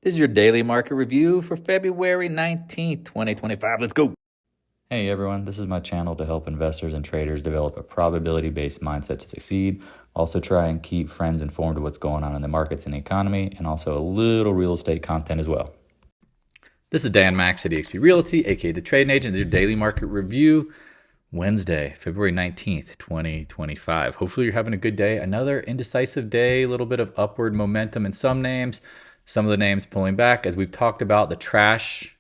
This is your daily market review for February 19th, 2025. Let's go. Hey everyone, this is my channel to help investors and traders develop a probability-based mindset to succeed. Also try and keep friends informed of what's going on in the markets and the economy, and also a little real estate content as well. This is Dan Max at eXp Realty, aka the Trading Agent. This is your daily market review, Wednesday, February 19th, 2025. Hopefully you're having a good day. Another indecisive day, a little bit of upward momentum in some names. Some of the names pulling back. As we've talked about, the trash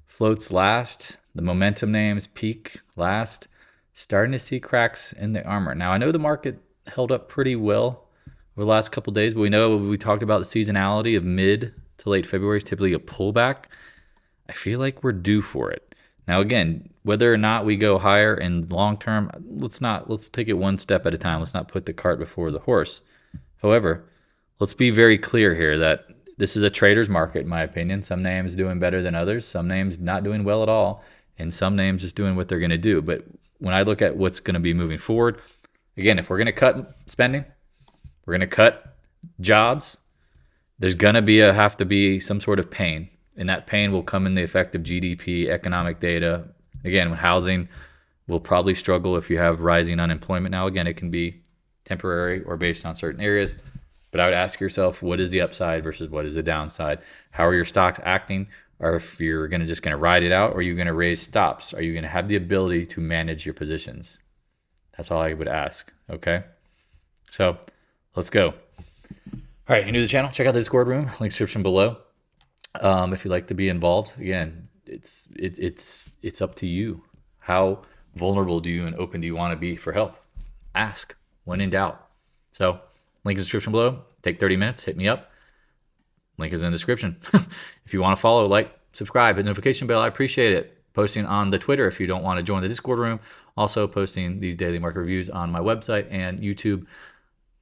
floats last. The momentum names peak last. Starting to see cracks in the armor. Now, I know the market held up pretty well over the last couple of days, but we talked about the seasonality of mid to late February is typically a pullback. I feel like we're due for it. Now, again, whether or not we go higher in long term, let's take it one step at a time. Let's not put the cart before the horse. However, let's be very clear here that this is a trader's market, in my opinion. Some names doing better than others, some names not doing well at all, and some names just doing what they're going to do. But when I look at what's going to be moving forward, again, if we're going to cut spending, we're going to cut jobs, there's going to have to be some sort of pain. And that pain will come in the effect of GDP, economic data. Again, housing will probably struggle if you have rising unemployment. Now, again, it can be temporary or based on certain areas. But I would ask yourself, what is the upside versus what is the downside? How are your stocks acting? Or if you're just going to ride it out, or are you going to raise stops? Are you going to have the ability to manage your positions? That's all I would ask, okay? So let's go. All right, you're new to the channel, check out the Discord room, link description below. If you'd like to be involved, again, it's up to you. How vulnerable do you and open do you want to be for help? Ask when in doubt. So link in the description below. Take 30 minutes. Hit me up. Link is in the description. If you want to follow, like, subscribe, hit the notification bell. I appreciate it. Posting on the Twitter if you don't want to join the Discord room. Also posting these daily market reviews on my website and YouTube.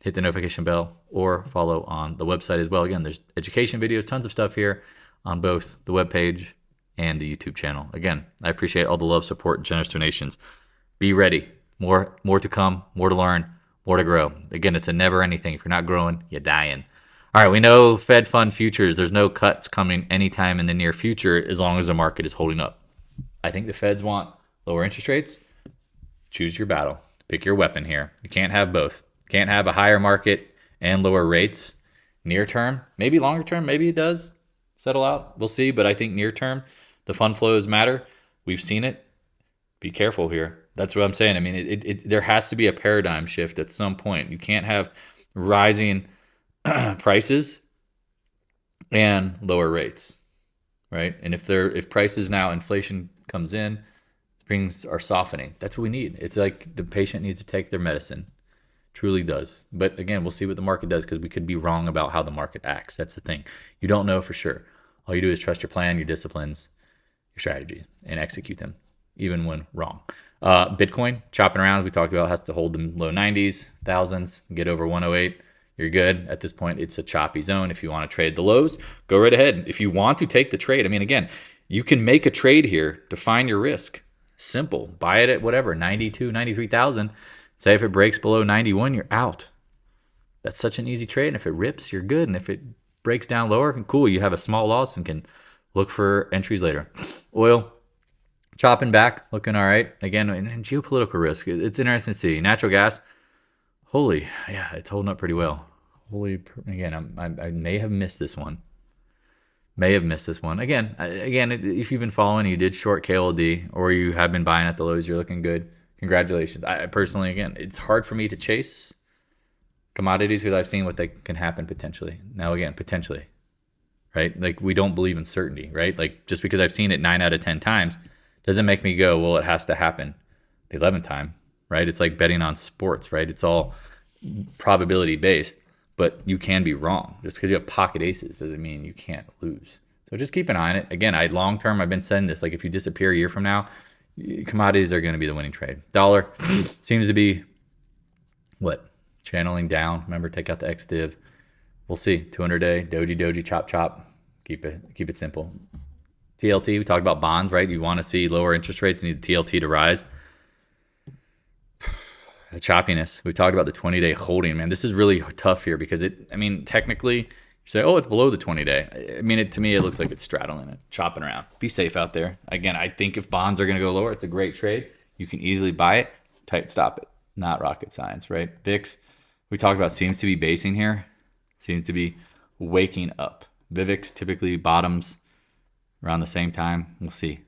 Hit the notification bell or follow on the website as well. Again, there's education videos, tons of stuff here on both the webpage and the YouTube channel. Again, I appreciate all the love, support, and generous donations. Be ready. More to come, more to learn, more to grow. Again, it's a never anything. If you're not growing, you're dying. All right, we know Fed fund futures, there's no cuts coming anytime in the near future as long as the market is holding up. I think the Feds want lower interest rates. Choose your battle. Pick your weapon here. You can't have both. You can't have a higher market and lower rates near term. Maybe longer term, maybe it does settle out. We'll see, but I think near term, the fund flows matter. We've seen it. Be careful here. That's what I'm saying. I mean, there has to be a paradigm shift at some point. You can't have rising prices and lower rates, right? And if prices now, inflation comes in, things are softening. That's what we need. It's like the patient needs to take their medicine. Truly does. But again, we'll see what the market does because we could be wrong about how the market acts. That's the thing. You don't know for sure. All you do is trust your plan, your disciplines, your strategies, and execute them, even when wrong. Bitcoin, chopping around, as we talked about, has to hold the low 90s, thousands, get over 108. You're good. At this point, it's a choppy zone. If you want to trade the lows, go right ahead. If you want to take the trade, I mean, again, you can make a trade here, define your risk. Simple. Buy it at whatever, 92, 93,000. Say if it breaks below 91, you're out. That's such an easy trade. And if it rips, you're good. And if it breaks down lower, cool, you have a small loss and can look for entries later. Oil, chopping back, looking all right. Again, and geopolitical risk, it's interesting to see. Natural gas, yeah, it's holding up pretty well. Again, I may have missed this one. Again, if you've been following, you did short KLD or you have been buying at the lows, you're looking good. Congratulations. I personally, again, it's hard for me to chase commodities because I've seen what they can happen potentially. Now, again, potentially, right? Like we don't believe in certainty, right? Like just because I've seen it 9 out of 10 times doesn't make me go, well, it has to happen the 11th time, right? It's like betting on sports, right? It's all probability based, but you can be wrong. Just because you have pocket aces doesn't mean you can't lose. So just keep an eye on it. Again, long term, I've been saying this, like if you disappear a year from now, commodities are going to be the winning trade. Dollar seems to be channeling down. Remember, take out the XDiv. We'll see. 200-day doji chop. Keep it simple. TLT, we talked about bonds, right? You want to see lower interest rates, you need the TLT to rise. The choppiness. We talked about the 20-day holding, man. This is really tough here because technically say, oh, it's below the 20-day. I mean, to me, it looks like it's straddling it, chopping around. Be safe out there. Again, I think if bonds are going to go lower, it's a great trade. You can easily buy it, tight stop it. Not rocket science, right? VIX, we talked about, seems to be basing here. Seems to be waking up. VIX typically bottoms around the same time. We'll see.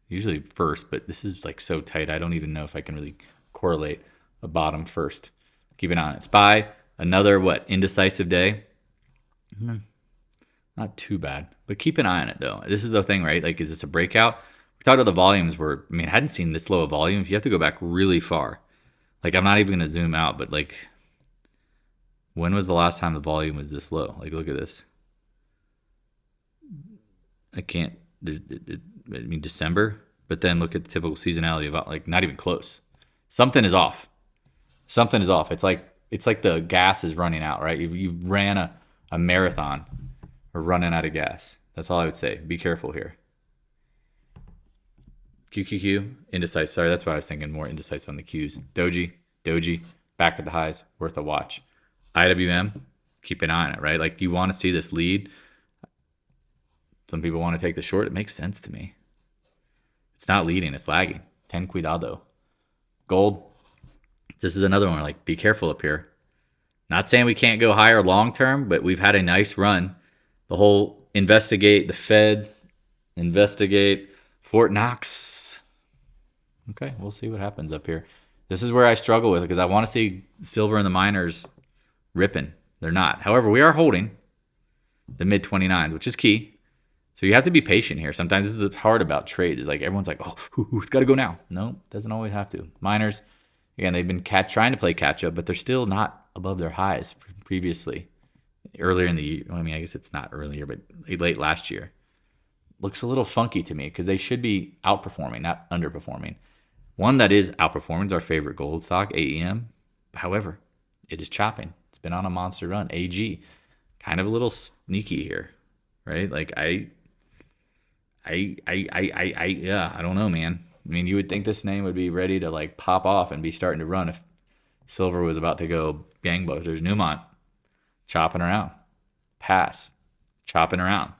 Usually first, but this is like so tight. I don't even know if I can really correlate a bottom first. Keep an eye on it. SPY, another indecisive day. Not too bad, but keep an eye on it though. This is the thing, right? Like, is this a breakout? We talked about the volumes were, I hadn't seen this low of volume. You have to go back really far. Like, I'm not even going to zoom out, but like, when was the last time the volume was this low? Like, look at this. I can't, December, but then look at the typical seasonality of, like, not even close. Something is off. Something is off. It's like the gas is running out, right? You ran a marathon, or running out of gas. That's all I would say. Be careful here. QQQ, indecisive. Sorry, that's why I was thinking more indecisive on the Qs. Doji, back at the highs, worth a watch. IWM, keep an eye on it, right? Like, you want to see this lead. Some people want to take the short. It makes sense to me. It's not leading, it's lagging. Ten cuidado. Gold, this is another one. Like, be careful up here. Not saying we can't go higher long term, but we've had a nice run. The whole investigate the feds, investigate Fort Knox. Okay, we'll see what happens up here. This is where I struggle with it, because I want to see silver and the miners ripping. They're not. However, we are holding the mid 29s, which is key. So you have to be patient here. Sometimes this is what's hard about trades. It's like everyone's like, oh, it's got to go now. No, doesn't always have to. Miners, again, they've been trying to play catch up, but they're still not above their highs previously. Earlier in the year, I guess it's not earlier, but late last year. Looks a little funky to me, because they should be outperforming, not underperforming. One that is outperforming is our favorite gold stock, AEM. However, it is chopping. It's been on a monster run. AG, kind of a little sneaky here, right? Like, I don't know, man. You would think this name would be ready to like pop off and be starting to run if silver was about to go gangbusters. There's Newmont chopping around. PAAS chopping around.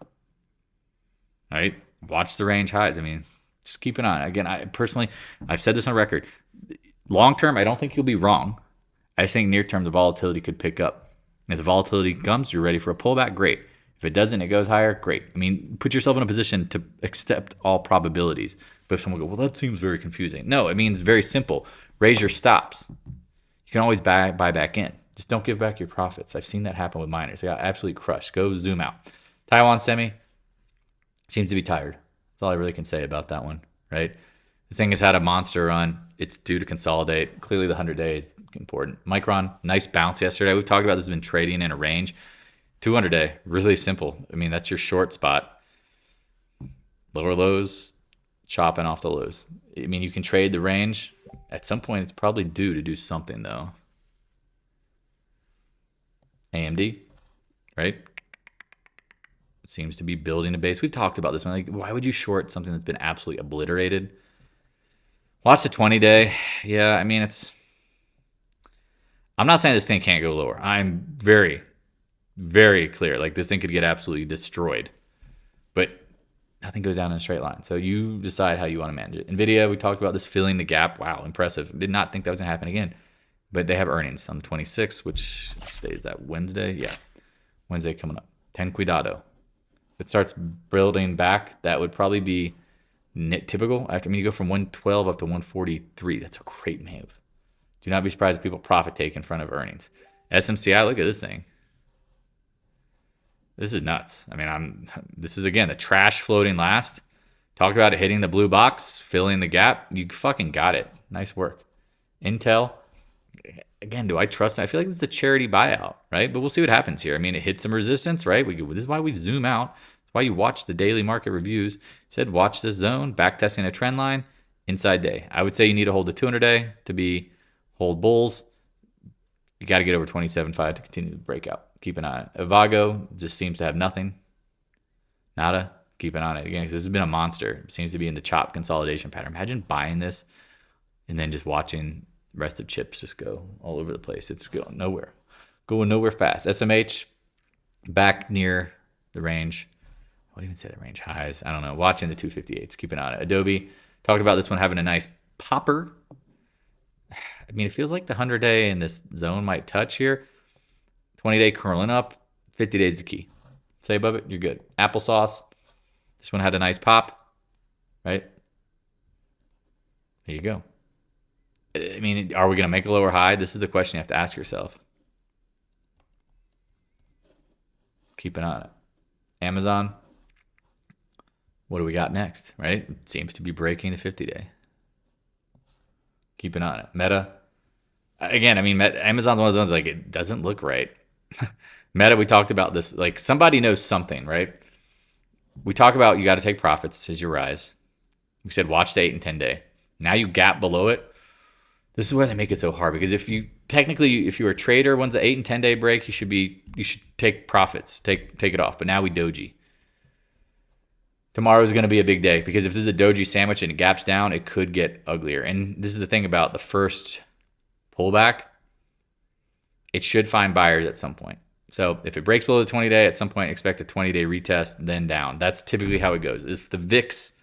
Right? Watch the range highs. Just keep an eye on it. Again, I've said this on record. Long term, I don't think you'll be wrong. I think near term, the volatility could pick up. If the volatility comes, you're ready for a pullback, great. If it doesn't, it goes higher, great. Put yourself in a position to accept all probabilities. But if someone will go, well, that seems very confusing. No, it means very simple. Raise your stops. You can always buy back in. Just don't give back your profits. I've seen that happen with miners. They got absolutely crushed. Go zoom out. Taiwan Semi seems to be tired. That's all I really can say about that one, right? The thing has had a monster run. It's due to consolidate. Clearly, the 100-day is important. Micron, nice bounce yesterday. We've talked about this has been trading in a range. 200-day, really simple. That's your short spot. Lower lows, chopping off the lows. You can trade the range. At some point, it's probably due to do something, though. AMD, right? Seems to be building a base. We've talked about this one. Like, why would you short something that's been absolutely obliterated? Watch the 20-day. Yeah, I'm not saying this thing can't go lower. I'm very, very clear. Like, this thing could get absolutely destroyed. But nothing goes down in a straight line. So you decide how you want to manage it. NVIDIA, we talked about this filling the gap. Wow, impressive. Did not think that was going to happen again. But they have earnings on the 26th, which day is that? Wednesday? Yeah. Wednesday coming up. Ten cuidado. If it starts building back, that would probably be typical. You go from 112 up to 143. That's a great move. Do not be surprised if people profit take in front of earnings. SMCI, look at this thing. This is nuts. This is, again, the trash floating last. Talked about it hitting the blue box, filling the gap. You fucking got it. Nice work. Intel, again, do I trust it? I feel like it's a charity buyout, right? But we'll see what happens here. It hit some resistance, right? This is why we zoom out. It's why you watch the daily market reviews. Said watch this zone, back testing a trend line, inside day. I would say you need to hold the 200-day to hold bulls. You got to get over 27.5 to continue the breakout. Keep an eye on it. AVGO just seems to have nothing. Nada. Keep an eye on it. Again, this has been a monster. It seems to be in the chop consolidation pattern. Imagine buying this and then just watching the rest of chips just go all over the place. It's going nowhere. Going nowhere fast. SMH, back near the range. I wouldn't even say the range highs. I don't know. Watching the 258s. Keep an eye on it. Adobe, talked about this one having a nice popper. I mean, it feels like the 100-day in this zone might touch here. 20-day curling up. 50 days the key. Stay above it, you're good. Applesauce. This one had a nice pop, right? There you go. I mean, are we going to make a lower high? This is the question you have to ask yourself. Keep an eye on it. Amazon. What do we got next, right? It seems to be breaking the 50-day. Keep an eye on it. Meta. Again, I mean, Amazon's one of those ones, like, it doesn't look right. Meta, we talked about this. Like, somebody knows something, right? We talk about you got to take profits as you rise. We said watch the 8 and 10 day. Now you gap below it. This is where they make it so hard, because if you're a trader, once the 8 and 10 day break, you should take profits, take it off. But now we doji. Tomorrow is going to be a big day, because if this is a doji sandwich and it gaps down, it could get uglier. And this is the thing about the first pullback. It should find buyers at some point. So if it breaks below the 20-day, at some point expect a 20-day retest, then down. That's typically how it goes. If the VIX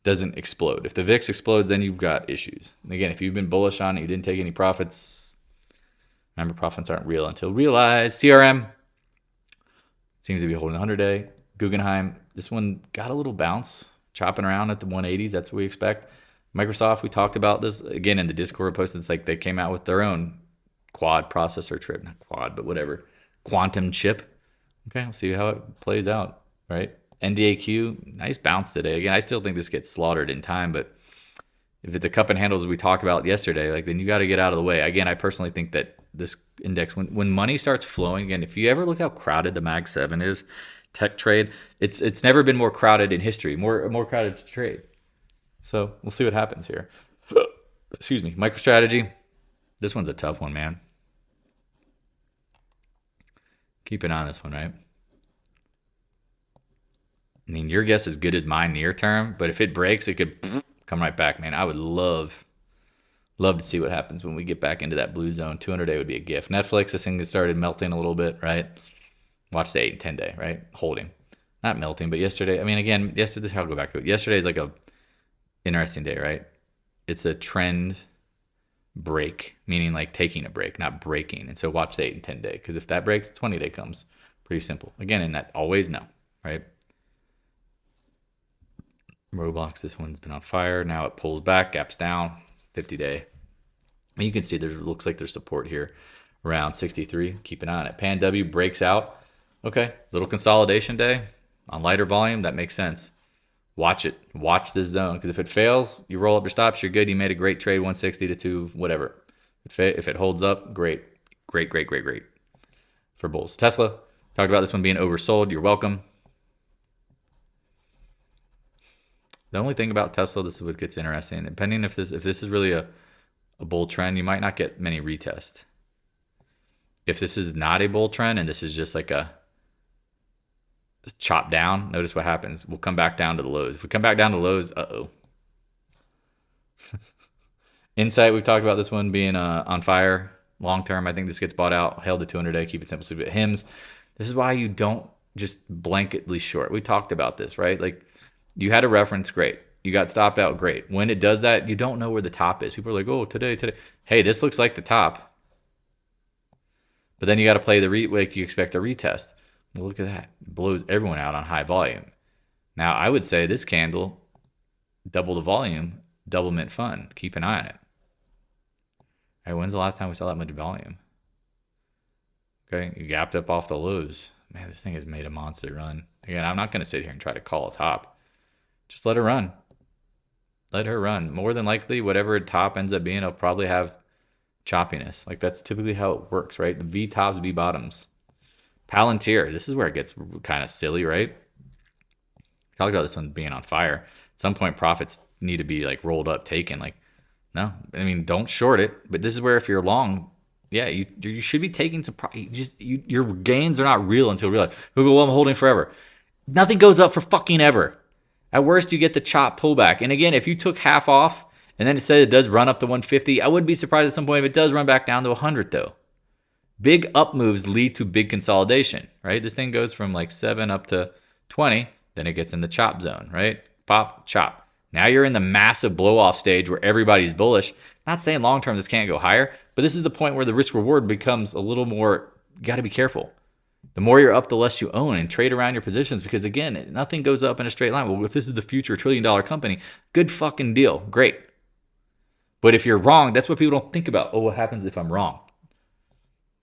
doesn't explode. If the VIX explodes, then you've got issues. And again, if you've been bullish on it, you didn't take any profits. Remember, profits aren't real until realized. CRM seems to be holding 100-day. Guggenheim, this one got a little bounce, chopping around at the 180s. That's what we expect. Microsoft, we talked about this again in the Discord post. It's like they came out with their own quad processor chip, not quad, but whatever, quantum chip. Okay, we'll see how it plays out, right? NDAQ, nice bounce today. Again, I still think this gets slaughtered in time, but if it's a cup and handles we talked about yesterday, like, then you got to get out of the way. Again, I personally think that this index, when money starts flowing, again, if you ever look how crowded the Mag 7 is, tech trade, it's never been more crowded in history, more crowded to trade. So we'll see what happens here. Excuse me. MicroStrategy. This one's a tough one, man. Keep an eye on this one, right? I mean, your guess is as good as mine near term, but if it breaks, it could come right back, man. I would love to see what happens when we get back into that blue zone. 200-day would be a gift. Netflix, this thing has started melting a little bit, right? Watch the 8 and 10-day, right? Holding. Not melting, but yesterday, I mean, again, yesterday, I'll go back to it. Yesterday's like a interesting day, right? It's a trend break, meaning like taking a break, not breaking. And so watch the 8 and 10-day, because if that breaks, the 20-day comes. Pretty simple. Again, in that always no, right? Roblox, this one's been on fire. Now it pulls back, gaps down, 50-day. And you can see there looks like there's support here around 63. Keep an eye on it. Pan W breaks out. Okay, little consolidation day on lighter volume. That makes sense. Watch it. Watch this zone, because if it fails, you roll up your stops, you're good. You made a great trade, 160 to 2, whatever. If it holds up, great. Great for bulls. Tesla, talked about this one being oversold. You're welcome. The only thing about Tesla, this is what gets interesting. Depending if this is really a bull trend, you might not get many retests. If this is not a bull trend and this is just like a chop down, notice what happens. We'll come back down to the lows. If we come back down to lows, Insight, we've talked about this one being on fire long term. I think this gets bought out, held to 200-day, keep it simple, sleep it. HIMS, this is why you don't just blanketly short. We talked about this, right? Like, you had a reference, great. You got stopped out, great. When it does that, you don't know where the top is. People are like, oh, today. Hey, this looks like the top. But then you got to play like you expect a retest. Well, look at that. It blows everyone out on high volume. Now, I would say this candle, double the volume, double mint fun. Keep an eye on it. All right, when's the last time we saw that much volume? Okay, you gapped up off the lows. Man, this thing has made a monster run. Again, I'm not going to sit here and try to call a top. Just let her run. Let her run. More than likely, whatever top ends up being, it'll probably have choppiness. Like, that's typically how it works, right? The V tops, V bottoms. Palantir, this is where it gets kind of silly, right? Talked about this one being on fire. At some point, profits need to be like rolled up, taken. Like, no, I mean, don't short it. But this is where if you're long, yeah, you should be taking some. Your gains are not real until real. People go, well, I'm holding forever. Nothing goes up for fucking ever. At worst, you get the chop pullback. And again, if you took half off and then it said it does run up to 150, I wouldn't be surprised at some point if it does run back down to 100, though. Big up moves lead to big consolidation, right? This thing goes from like 7 up to 20, then it gets in the chop zone, right? Pop, chop. Now you're in the massive blow off stage where everybody's bullish. Not saying long term this can't go higher, but this is the point where the risk reward becomes a little more, you got to be careful. The more you're up, the less you own, and trade around your positions, because again, nothing goes up in a straight line. Well, if this is the future $1 trillion company, good fucking deal. Great. But if you're wrong, that's what people don't think about. Oh, what happens if I'm wrong?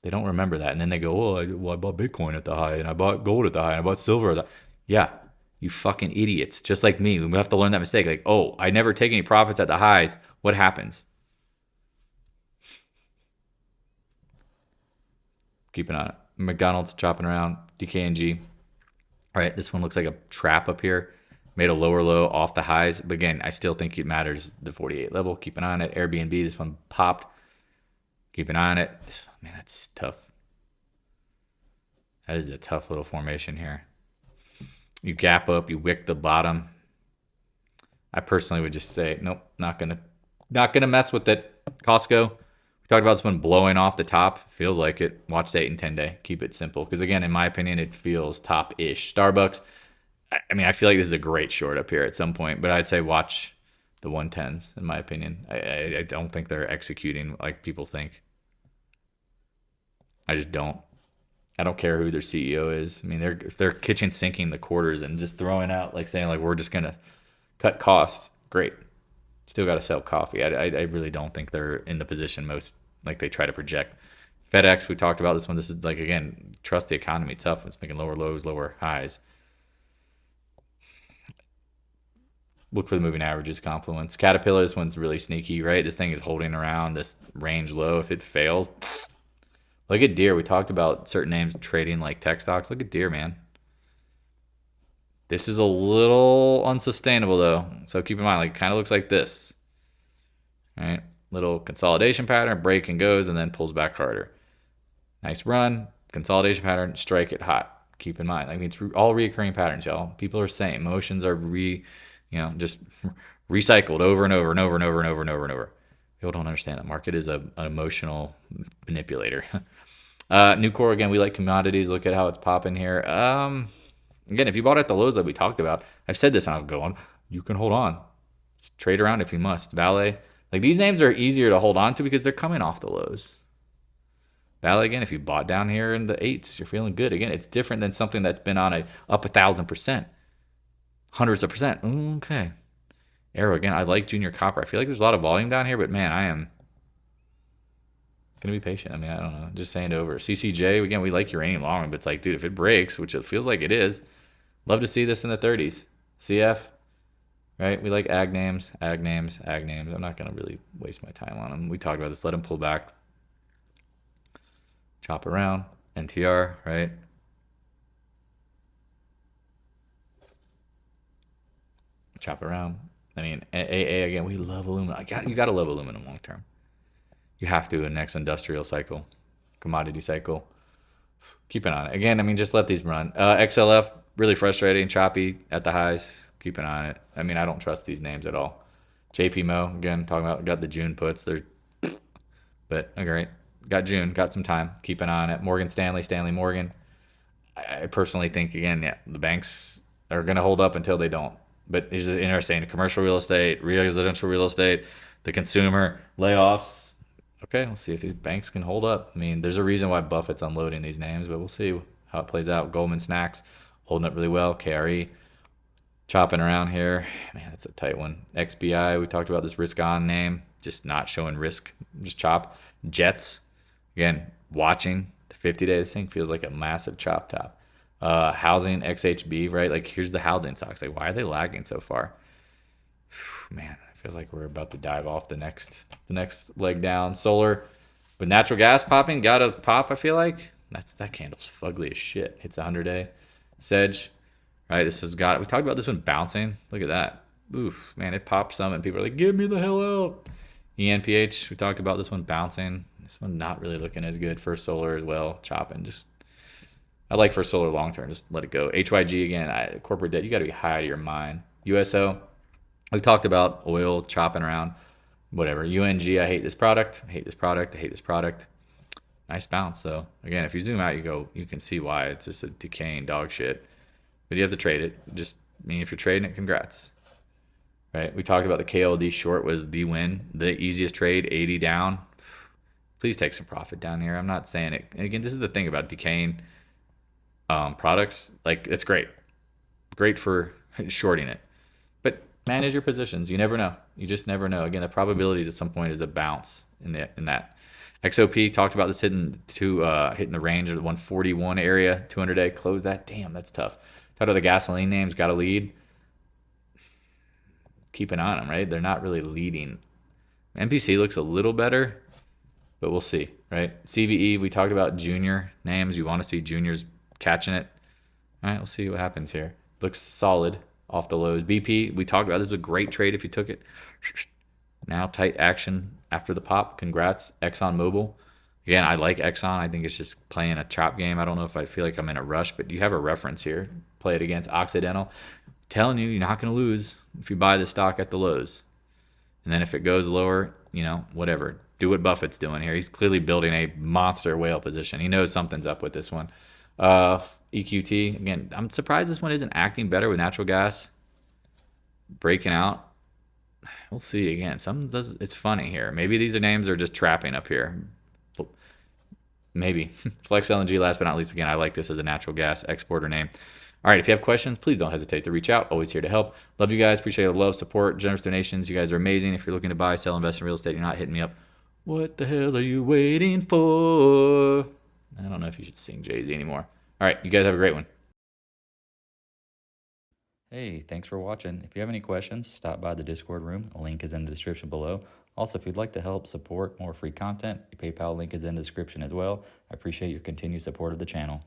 They don't remember that. And then they go, oh, I bought Bitcoin at the high, and I bought gold at the high, and I bought silver at the high. Yeah, you fucking idiots. Just like me. We have to learn that mistake. Like, oh, I never take any profits at the highs. What happens? Keep an eye on it. McDonald's chopping around. DKNG. All right, this one looks like a trap up here. Made a lower low off the highs. But again, I still think it matters the 48 level. Keep an eye on it. Airbnb, this one popped. Keep an eye on it. Man, that's tough. That is a tough little formation here. You gap up, you wick the bottom. I personally would just say, nope, not gonna mess with it. Costco. We talked about this one blowing off the top. Feels like it. Watch the 8 and 10 day. Keep it simple. Because again, in my opinion, it feels top-ish. Starbucks. I mean, I feel like this is a great short up here at some point, but I'd say watch the 110s, in my opinion. I don't think they're executing like people think. I just don't. I don't care who their CEO is. I mean, they're kitchen sinking the quarters and just throwing out, like saying, like, we're just going to cut costs. Great. Still got to sell coffee. I really don't think they're in the position most, like they try to project. FedEx, we talked about this one. This is like, again, trust the economy. Tough. It's making lower lows, lower highs. Look for the moving averages, Confluence. Caterpillar, this one's really sneaky, right? This thing is holding around this range low. If it fails, look at Deere. We talked about certain names trading like tech stocks. Look at Deere, man. This is a little unsustainable, though. So keep in mind, like, kind of looks like this. All right? Little consolidation pattern, break and goes, and then pulls back harder. Nice run, consolidation pattern, strike it hot. Keep in mind. I mean, it's all reoccurring patterns, y'all. People are saying motions are just recycled over and over and over and over and over and over and over. People don't understand that. Market is an emotional manipulator. Nucor, again, we like commodities. Look at how it's popping here. Again, if you bought at the lows that we talked about, I've said this and I'll go on, you can hold on. Just trade around if you must. VALE, like these names are easier to hold on to because they're coming off the lows. VALE, again, if you bought down here in the 8s, you're feeling good. Again, it's different than something that's been on up 1,000%. Hundreds of percent. Okay. Arrow, again, I like junior copper. I feel like there's a lot of volume down here, but man, I am going to be patient. I mean, I don't know. Just saying it over. CCJ, again, we like uranium long, but it's like, dude, if it breaks, which it feels like it is, love to see this in the 30s. CF, right? We like ag names. I'm not going to really waste my time on them. We talked about this. Let them pull back. Chop around. NTR, right? Chop around. I mean, AA, again, we love aluminum. You got to love aluminum long term. You have to in next industrial cycle, commodity cycle. Keep an eye on it. Again, I mean, just let these run. XLF, really frustrating, choppy at the highs. Keep an eye on it. I mean, I don't trust these names at all. JP Mo, again, talking about, got the June puts. But, okay, got June, got some time. Keep an eye on it. Morgan Stanley Morgan. I personally think, again, yeah, the banks are going to hold up until they don't. But it's interesting. Commercial real estate, residential real estate, the consumer, layoffs. Okay, let's see if these banks can hold up. I mean, there's a reason why Buffett's unloading these names, but we'll see how it plays out. Goldman Sachs holding up really well. KRE chopping around here. Man, that's a tight one. XBI, we talked about this risk-on name. Just not showing risk. Just chop. Jets, again, watching the 50-day. This thing feels like a massive chop top. Housing, XHB, right? Like, here's the housing stocks. Like, why are they lagging so far? Man, it feels like we're about to dive off the next leg down. Solar, but natural gas popping, gotta pop, I feel like. That candle's fugly as shit. Hits 100-day. Sedge, right? This has got, we talked about this one bouncing. Look at that. Oof, man, it popped some and people are like, get me the hell out. ENPH, we talked about this one bouncing. This one not really looking as good. First Solar as well, chopping. Just, I like First Solar long term. Just let it go. HYG, again, corporate debt, you got to be high to your mind. USO, we talked about oil chopping around, whatever. UNG, I hate this product. Nice bounce though. Again, if you zoom out, you can see why it's just a decaying dog shit. But you have to trade it. Just, I mean, if you're trading it, congrats. Right? We talked about the KLD short was the win, the easiest trade, 80 down. Please take some profit down here. I'm not saying it. And again, this is the thing about decaying products. Like, it's great for shorting it, but manage your positions. You never know. You just never know. Again, the probabilities at some point is a bounce in that. XOP talked about this hitting the range of the 141 area, 200-day. Close that. Damn, that's tough. Talked about the gasoline names. Got to lead. Keep an eye on them, right? They're not really leading. MPC looks a little better, but we'll see, right? CVE, we talked about junior names. You want to see juniors catching it. All right, we'll see what happens here. Looks solid off the lows. BP, we talked about this is a great trade if you took it. Now tight action after the pop. Congrats. Exxon Mobil. Again, I like Exxon. I think it's just playing a trap game. I don't know if I feel like I'm in a rush, but you have a reference here. Play it against Occidental. Telling you, you're not going to lose if you buy the stock at the lows. And then if it goes lower, whatever. Do what Buffett's doing here. He's clearly building a monster whale position. He knows something's up with this one. EQT, again, I'm surprised this one isn't acting better with natural gas breaking out. We'll see again. It's funny here. Maybe these names are just trapping up here. Maybe. Flex LNG, last but not least, again, I like this as a natural gas exporter name. All right, if you have questions, please don't hesitate to reach out. Always here to help. Love you guys. Appreciate the love, support, generous donations. You guys are amazing. If you're looking to buy, sell, invest in real estate, you're not hitting me up. What the hell are you waiting for? I don't know if you should sing Jay-Z anymore. All right, you guys have a great one. Hey, thanks for watching. If you have any questions, stop by the Discord room. A link is in the description below. Also, if you'd like to help support more free content, your PayPal link is in the description as well. I appreciate your continued support of the channel.